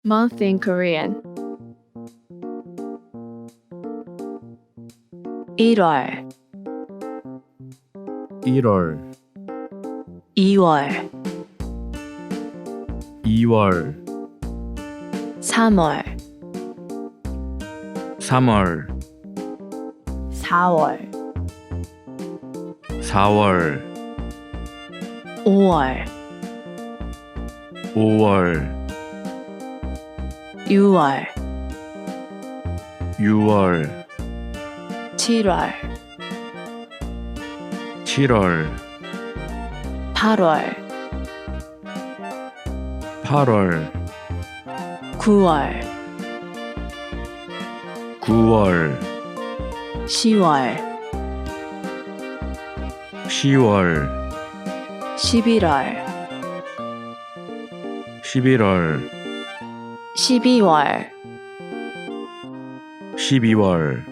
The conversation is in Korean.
Month in Korean. 1월, 1월, 2월, 2월, 3월, 3월, 4월, 4월, 5월, 5월, 6월, 6월, 7월, 7월, 8월, 8월, 9월, 9월, 10월, 10월, 11월, 11월, 12월, 12월,